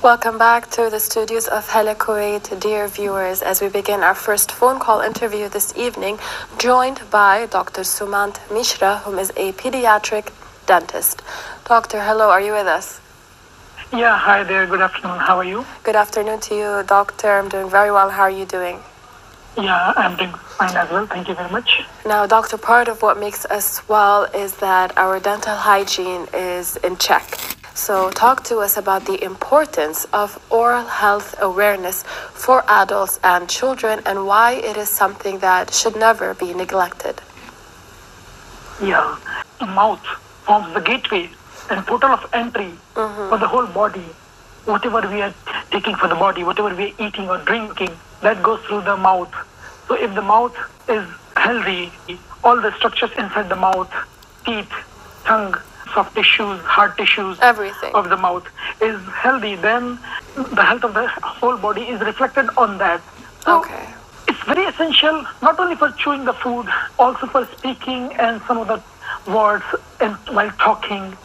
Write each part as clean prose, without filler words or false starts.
Welcome back to the studios of Hala, Kuwait, dear viewers, as we begin our first phone call interview this evening, joined by Dr. Sumant Mishra, who is a pediatric dentist. Doctor, hello, are you with us? Yeah, hi there. Good afternoon. How are you? Good afternoon to you, Doctor. I'm doing very well. How are you doing? Yeah, I'm doing fine as well. Thank you very much. Now, Doctor, part of what makes us well is that our dental hygiene is in check. So talk to us about the importance of oral health awareness for adults and children and why it is something that should never be neglected. Yeah, the mouth forms the gateway and portal of entry for the whole body. Whatever we are taking for the body, whatever we are eating or drinking, that goes through the mouth. So if the mouth is healthy, all the structures inside the mouth, teeth, tongue, soft tissues, hard tissues, everything of the mouth is healthy, then the health of the whole body is reflected on that. So it's very essential, not only for chewing the food, also for speaking and some of the words and while talking.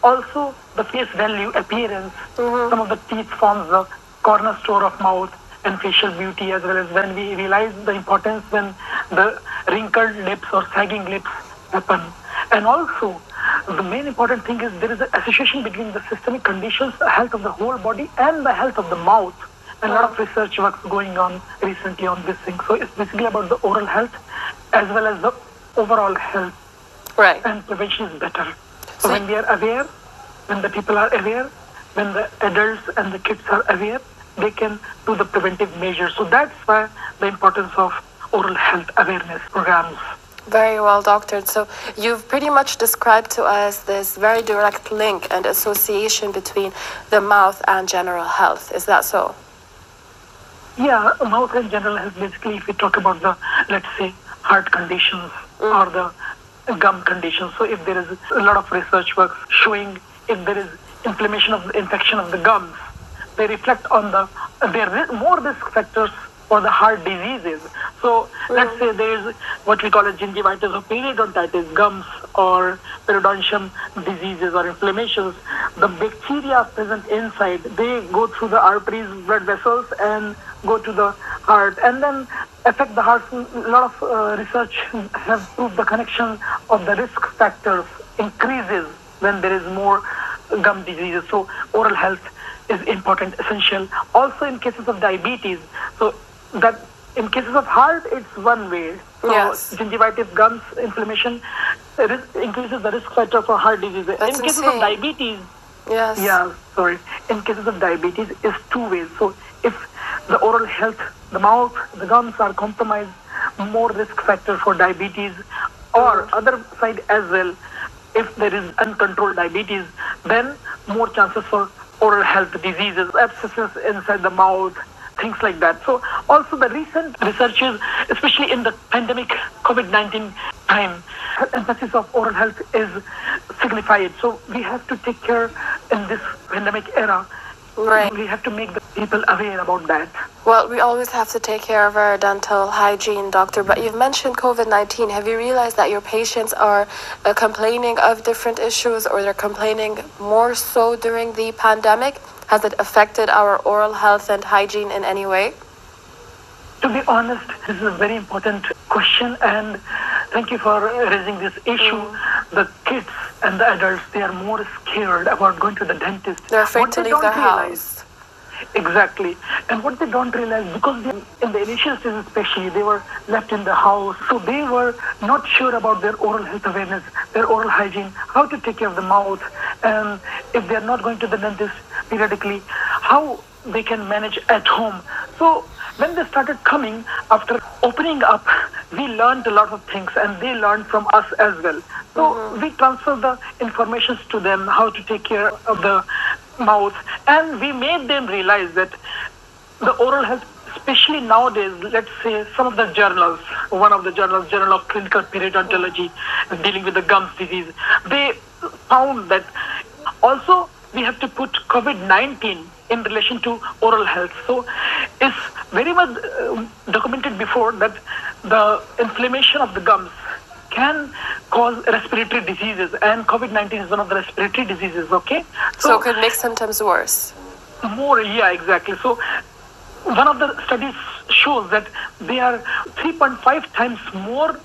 Also, the face value, appearance, some of the teeth forms the cornerstone of mouth and facial beauty, as well as when we realize the importance when the wrinkled lips or sagging lips happen. And also, the main important thing is there is an association between the systemic conditions, the health of the whole body and the health of the mouth. And a lot of research work going on recently on this thing. So it's basically about the oral health as well as the overall health. Right. And prevention is better. So when we are aware, when the people are aware, when the adults and the kids are aware, they can do the preventive measures. So that's why the importance of oral health awareness programs. Very well, Doctor. So you've pretty much described to us this very direct link and association between the mouth and general health. Is that so? Yeah, mouth and general health, basically, if we talk about the, let's say, heart conditions or the gum conditions. So if there is a lot of research work showing if there is inflammation of the infection of the gums, they reflect on there are more risk factors for the heart diseases. So let's say there is what we call a gingivitis or periodontitis, gums or periodontium diseases or inflammations. The bacteria present inside, they go through the arteries, blood vessels, and go to the heart and then affect the heart. A lot of research have proved the connection of the risk factors increases when there is more gum diseases. So oral health is important, essential. Also in cases of diabetes, so that in cases of heart, it's one way. So gingivitis, gums, inflammation increases the risk factor for heart disease. That's in cases insane. of diabetes, in cases of diabetes, is two ways. So if the oral health, the mouth, the gums are compromised, more risk factor for diabetes, or other side as well, if there is uncontrolled diabetes, then more chances for oral health diseases, abscesses inside the mouth, things like that. So also the recent researches, especially in the pandemic COVID-19 time, emphasis of oral health is signified. So we have to take care in this pandemic era. Right. We have to make the people aware about that. Well, we always have to take care of our dental hygiene, Doctor, but you've mentioned COVID-19. Have you realized that your patients are complaining of different issues, or they're complaining more so during the pandemic? Has it affected our oral health and hygiene in any way? To be honest, this is a very important question, and thank you for raising this issue. The kids and the adults, they are more scared about going to the dentist. They're afraid to leave their house. Exactly. And what they don't realize, because in the initial stages especially, they were left in the house, so they were not sure about their oral health awareness, their oral hygiene, how to take care of the mouth, and if they're not going to the dentist periodically, how they can manage at home. So when they started coming, after opening up, we learned a lot of things, and they learned from us as well. So we transferred the information to them, how to take care of the mouth, and we made them realize that the oral health, especially nowadays, let's say some of the journals, one of the journals, Journal of Clinical Periodontology, dealing with the gums disease, they found that also we have to put COVID-19 in relation to oral health. So it's very much documented before that the inflammation of the gums can cause respiratory diseases, and COVID-19 is one of the respiratory diseases, okay? So it could make symptoms worse. More, yeah, exactly. So one of the studies shows that they are 3.5 times more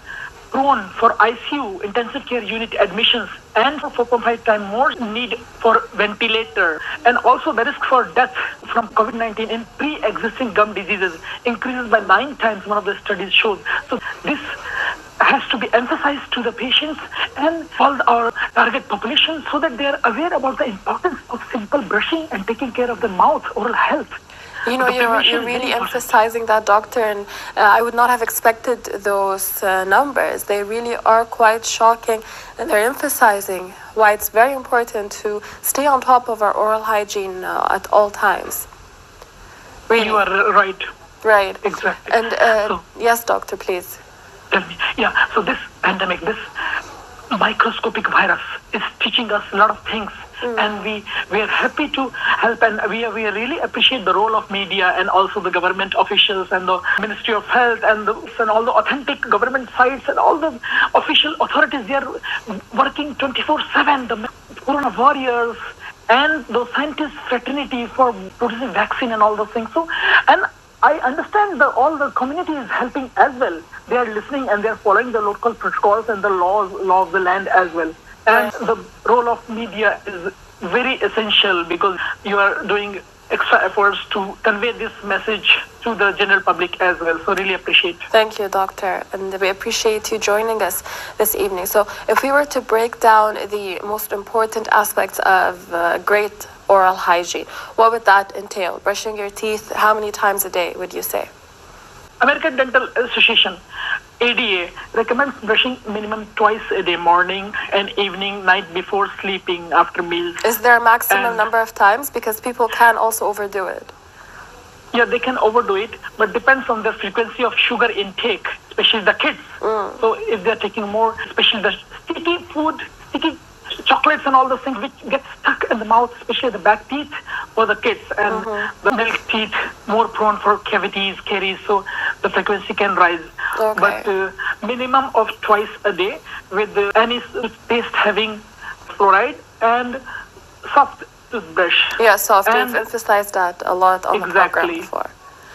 prone for ICU, intensive care unit admissions, and 4.5 times more need for ventilator. And also the risk for death from COVID-19 in pre-existing gum diseases increases by 9 times, one of the studies shows. So this has to be emphasized to the patients and all our target population so that they are aware about the importance of simple brushing and taking care of the mouth, oral health. You know, you're really emphasizing that, doctor, and I would not have expected those numbers. They really are quite shocking, and they're emphasizing why it's very important to stay on top of our oral hygiene at all times. Really. You are right. Right. Exactly. And yes, doctor, please. Tell me. Yeah, so this pandemic, this microscopic virus is teaching us a lot of things. And we are happy to help, and we really appreciate the role of media and also the government officials and the Ministry of Health and all the authentic government sites and all the official authorities. They are working 24/7. The Corona warriors and the scientist fraternity for producing vaccine and all those things. So, and I understand all the community is helping as well. They are listening and they are following the local protocols and the law of the land as well. And the role of media is very essential because you are doing extra efforts to convey this message to the general public as well. So really appreciate. Thank you, doctor. And we appreciate you joining us this evening. So if we were to break down the most important aspects of great oral hygiene, what would that entail? Brushing your teeth, how many times a day would you say? American Dental Association, ADA, recommends brushing minimum twice a day, morning and evening, night before sleeping, after meals. Is there a maximum number of times? Because people can also overdo it. Yeah, they can overdo it, but depends on the frequency of sugar intake, especially the kids. So if they're taking more, especially the sticky food, sticky chocolates and all those things which get stuck in the mouth, especially the back teeth for the kids, and the milk teeth more prone for cavities, caries, so the frequency can rise. Okay. But minimum of twice a day with any paste having fluoride and soft toothbrush. Yeah, soft. We've emphasized that a lot on the program before.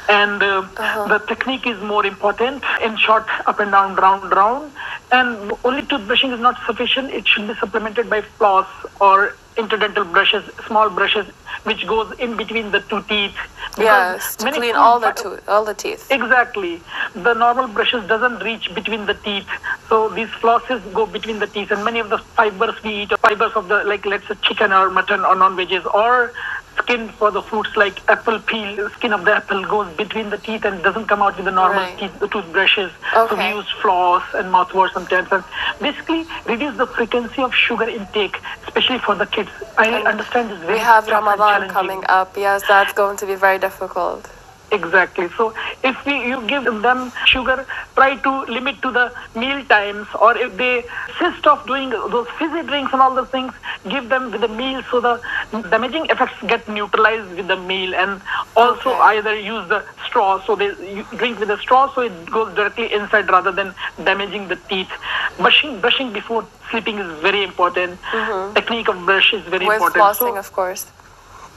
And the technique is more important. In short, up and down, round, round. And only toothbrushing is not sufficient. It should be supplemented by floss or interdental brushes, small brushes, which goes in between the two teeth. Yes, to clean all the teeth. Exactly. The normal brushes doesn't reach between the teeth. So these flosses go between the teeth. And many of the fibers we eat, fibers of the, like let's say chicken or mutton or non-veggies, or skin for the fruits like apple peel, skin of the apple goes between the teeth and doesn't come out with the normal toothbrushes. Okay. So we use floss and mouthwash sometimes, and basically reduce the frequency of sugar intake, especially for the kids. I understand this very We have Ramadan coming up. Yes, that's going to be very difficult. Exactly. So if you give them sugar, try to limit to the meal times, or if they insist of doing those fizzy drinks and all those things, give them with the meal so the damaging effects get neutralized with the meal. And also either use the straw, so they drink with the straw so it goes directly inside rather than damaging the teeth. Brushing before sleeping is very important. Technique of brush is very important. With flossing, of course.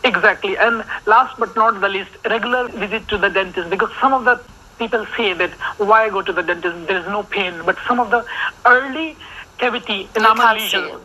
Exactly. And last but not the least, regular visit to the dentist, because some of the people say that why go to the dentist, there is no pain, but some of the early cavity enamel lesions,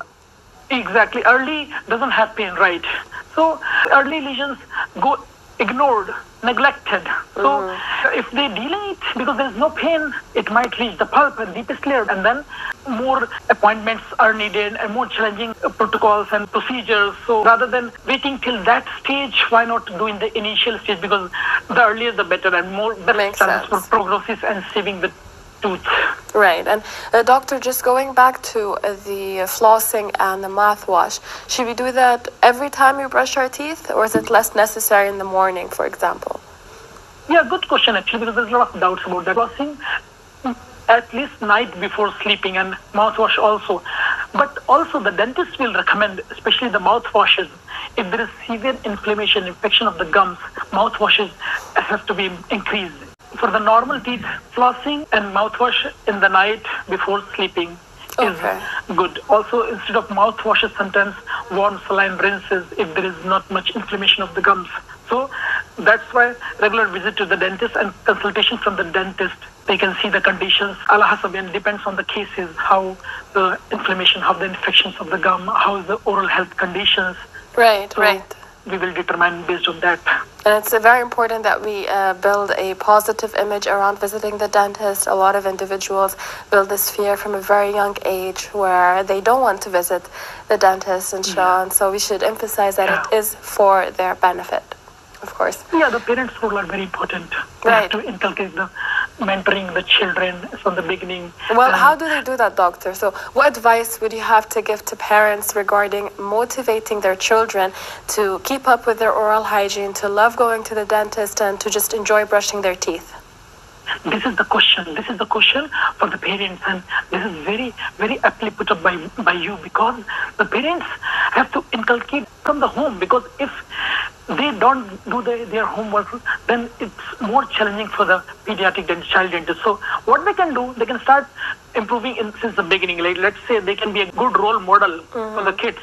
exactly, early doesn't have pain, right? So early lesions go ignored, neglected. So if they delay it because there is no pain, it might reach the pulp and deepest layer, and then more appointments are needed and more challenging protocols and procedures. So rather than waiting till that stage, why not do in the initial stage, because the earlier the better and more best chances for prognosis and saving the tooth. Right. And doctor, just going back to the flossing and the mouthwash, should we do that every time we brush our teeth, or is it less necessary in the morning, for example? Yeah, good question actually, because there's a lot of doubts about that. Flossing at least night before sleeping, and mouthwash also. But also the dentist will recommend, especially the mouthwashes, if there is severe inflammation, infection of the gums, mouthwashes have to be increased. For the normal teeth, flossing and mouthwash in the night before sleeping is good. Also, instead of mouthwashes, sometimes warm saline rinses if there is not much inflammation of the gums. So that's why regular visit to the dentist and consultation from the dentist, they can see the conditions. Allah Hasabian depends on the cases, how the inflammation, how the infections of the gum, how is the oral health conditions. Right, So right. we will determine based on that. And it's very important that we build a positive image around visiting the dentist. A lot of individuals build this fear from a very young age where they don't want to visit the dentist and so on. So we should emphasize that it is for their benefit, of course. Yeah, the parents' role are very important. They have to inculcate the mentoring the children from the beginning. Well, how do they do that, doctor? So what advice would you have to give to parents regarding motivating their children to keep up with their oral hygiene, to love going to the dentist, and to just enjoy brushing their teeth? This is the question. This is the question for the parents, and this is very, very aptly put up by you, because the parents have to inculcate from the home, because if they don't do their homework, then it's more challenging for the pediatric child dentist. So what they can do, they can start improving since the beginning. Like, let's say they can be a good role model for the kids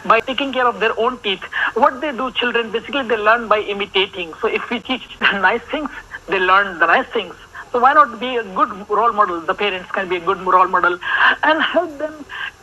by taking care of their own teeth. What they do, children, basically they learn by imitating. So if we teach nice things, they learn the nice things. So why not be a good role model? The parents can be a good role model and help them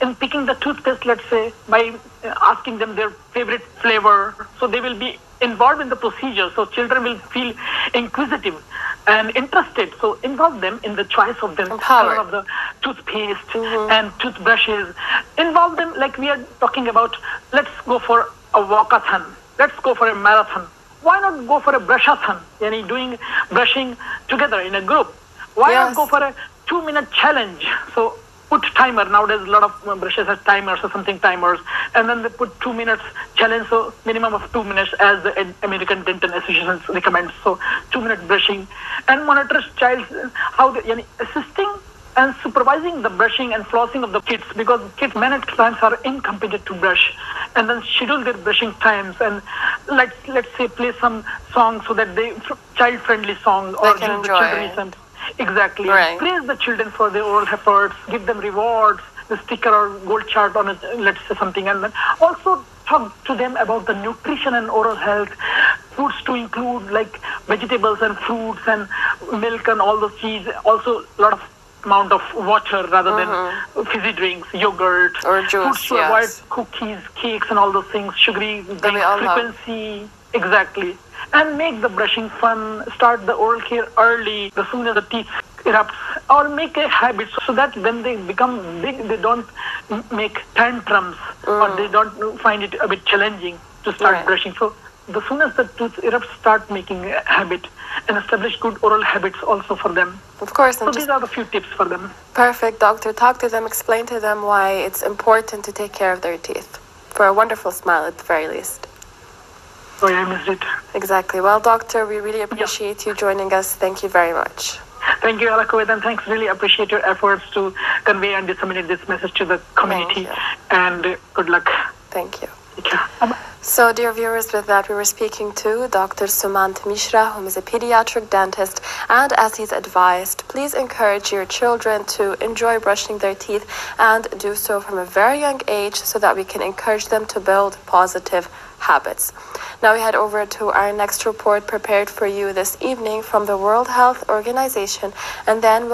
in picking the toothpaste, let's say, by asking them their favorite flavor. So they will be involved in the procedure. So children will feel inquisitive and interested. So involve them in the choice of the color of the toothpaste and toothbrushes. Involve them, like we are talking about, let's go for a walkathon. Let's go for a marathon. Why not go for a brushathon? Yani doing brushing together in a group. Why not go for a 2-minute challenge? So put timer. Nowadays, a lot of brushes have timers or something timers. And then they put 2 minutes challenge. So minimum of 2 minutes as the American Dental Association recommends. So 2-minute brushing. And monitor child's how they, assisting and supervising the brushing and flossing of the kids, because kids many times are incompetent to brush, and then schedule their brushing times, and let's say play some songs so that they child-friendly songs or give the children some exactly. Right. Praise the children for their oral efforts, give them rewards, the sticker or gold chart on it, let's say something, and then also talk to them about the nutrition and oral health. Foods to include like vegetables and fruits and milk and all those cheese. Also a lot of amount of water rather than fizzy drinks, yogurt, or juice. Foods to avoid cookies, cakes, and all those things, sugary frequency. Exactly. And make the brushing fun. Start the oral care early, the sooner the teeth erupts, or make a habit so that when they become big, they don't make tantrums or they don't find it a bit challenging to start brushing. So the sooner the tooth erupts, start making a habit and establish good oral habits also for them. Of course. So these are the few tips for them. Perfect, doctor. Talk to them, explain to them why it's important to take care of their teeth for a wonderful smile at the very least. Sorry, I missed it. Exactly. Well, doctor, we really appreciate you joining us. Thank you very much. Thank you, Hala, Kuwait, and thanks. Really appreciate your efforts to convey and disseminate this message to the community. And good luck. Thank you. Take care. Bye-bye. So, dear viewers, with that, we were speaking to Dr. Sumant Mishra, who is a pediatric dentist, and as he's advised, please encourage your children to enjoy brushing their teeth and do so from a very young age so that we can encourage them to build positive habits. Now we head over to our next report prepared for you this evening from the World Health Organization, and then we'll